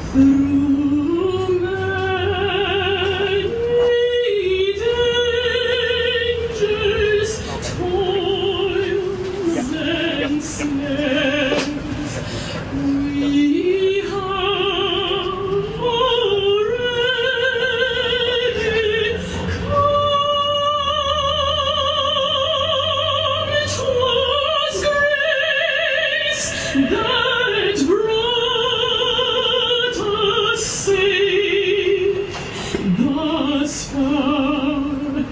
Through many dangers, toils, and snares, we have already come. It was grace that brought us safe thus far,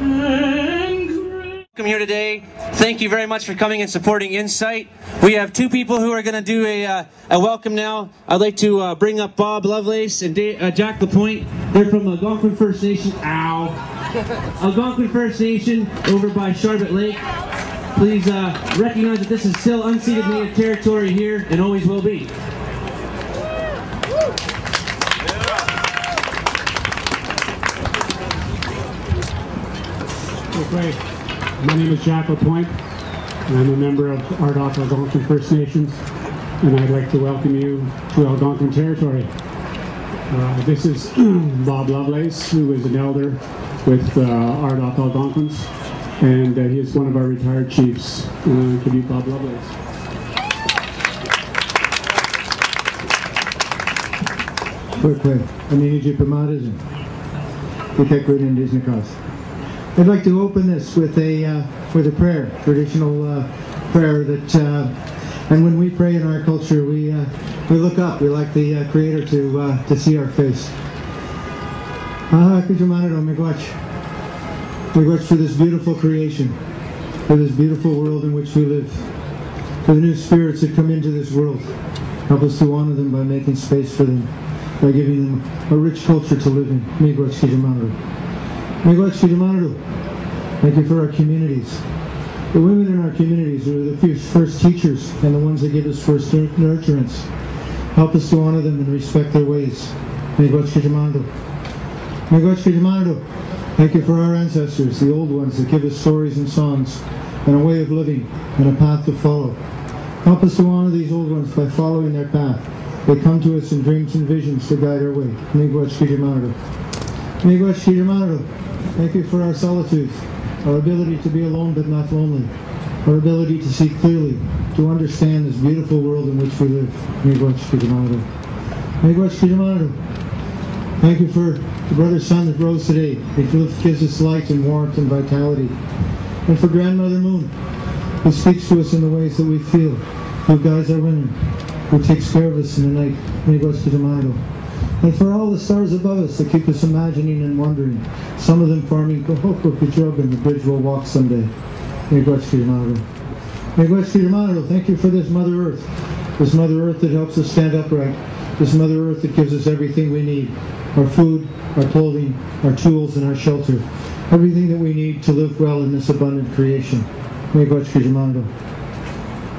and great. Welcome here today. Thank you very much for coming and supporting Insite. We have two people who are going to do a welcome now. I'd like to bring up Bob Lovelace and Jack LaPointe. They're from Algonquin First Nation. Algonquin First Nation over by Charlotte Lake. Please recognize that this is still unceded Native territory here and always will be. Okay. My name is Jack LaPointe, and I'm a member of Ardagh Algonquin First Nations, and I'd like to welcome you to Algonquin territory. This is Bob Lovelace, who is an elder with Ardagh Algonquins, and he is one of our retired chiefs. Could you, Bob Lovelace? I'd like to open this with a prayer, traditional prayer that, and when we pray in our culture, we look up. We like the Creator to see our face. Miigwech for this beautiful creation, for this beautiful world in which we live, for the new spirits that come into this world. Help us to honor them by making space for them, by giving them a rich culture to live in. Miigwech Kijamanadu. Miigwech Kijamanadu. Thank you for our communities. The women in our communities are the first teachers and the ones that give us first nurturance. Help us to honor them and respect their ways. Miigwech Kijamanadu. Miigwech Kijamanadu. Thank you for our ancestors, the old ones that give us stories and songs and a way of living and a path to follow. Help us to honor these old ones by following their path. They come to us in dreams and visions to guide our way. Miigwech Kijamanadu. Miigwech Kijamanadu. Thank you for our solitudes, our ability to be alone but not lonely, our ability to see clearly, to understand this beautiful world in which we live. Miigwech Kijamanadu. Miigwech Kijamanadu. Thank you for the brother's sun that rose today. It gives us light and warmth and vitality. And for Grandmother Moon, who speaks to us in the ways that we feel, who guides our women, who takes care of us in the night. Miigwech Kijamanadu. And for all the stars above us that keep us imagining and wondering, some of them farming kohoko kujub, and the bridge will walk someday. Miigwech Kijamanadu. Miigwech Kijamanadu. Thank you for this Mother Earth that helps us stand upright, this Mother Earth that gives us everything we need, our food, our clothing, our tools, and our shelter, everything that we need to live well in this abundant creation. Miigwech Kijamanadu.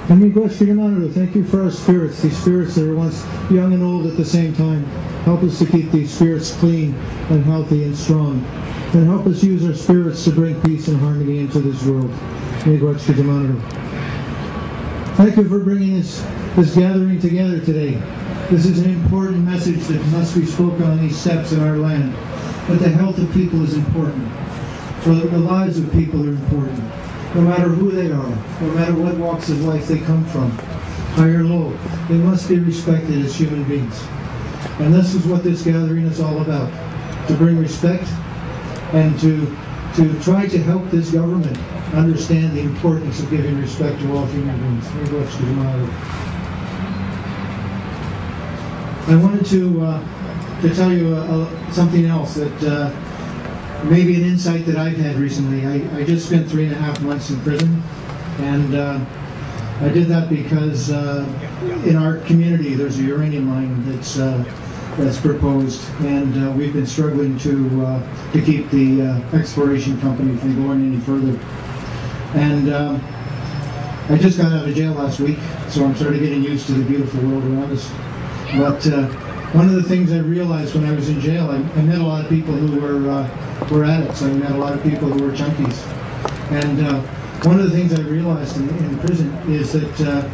And Miigwech Kijamanadu, thank you for our spirits, these spirits that are once young and old at the same time. Help us to keep these spirits clean and healthy and strong. And help us use our spirits to bring peace and harmony into this world. Miigwech Kijamanadu. Thank you for bringing this gathering together today. This is an important message that must be spoken on these steps in our land. But the health of people is important. For the lives of people are important. No matter who they are, no matter what walks of life they come from, high or low, they must be respected as human beings. And this is what this gathering is all about, to bring respect and to try to help this government understand the importance of giving respect to all human beings. I wanted to tell you something else that maybe an insight that I've had recently. I just spent 3.5 months in prison, and I did that because in our community there's a uranium mine that's proposed, and we've been struggling to keep the exploration company from going any further. And I just got out of jail last week, so I'm sort of getting used to the beautiful world around us. But one of the things I realized when I was in jail, I met a lot of people who were addicts. I met a lot of people who were junkies. And one of the things I realized in prison is that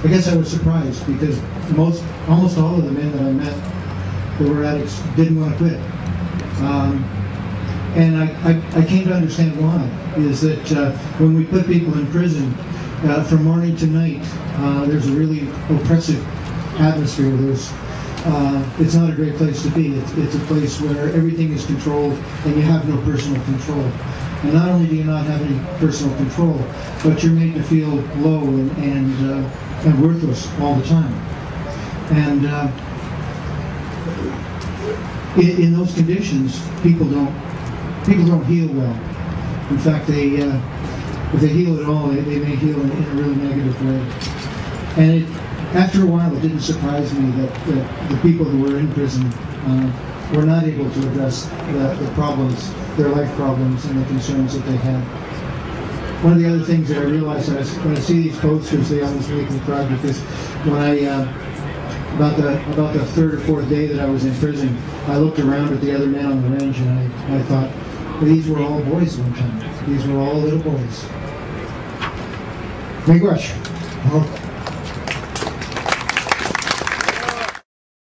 I guess I was surprised, because most almost all of the men that I met that were addicts didn't want to quit. And I came to understand why, is that when we put people in prison, from morning to night, there's a really oppressive atmosphere. It's not a great place to be. It's a place where everything is controlled and you have no personal control. And not only do you not have any personal control, but you're made to feel low and worthless all the time. And in those conditions, people don't heal well. In fact, if they heal at all, they may heal in a really negative way. And after a while, it didn't surprise me that the people who were in prison were not able to address the problems, their life problems, and the concerns that they had. One of the other things that I realized when I see these posters, they always make me cry, because when about the third or fourth day that I was in prison, I looked around at the other men on the range, and I thought, well, these were all boys one time. These were all little boys. Miigwech.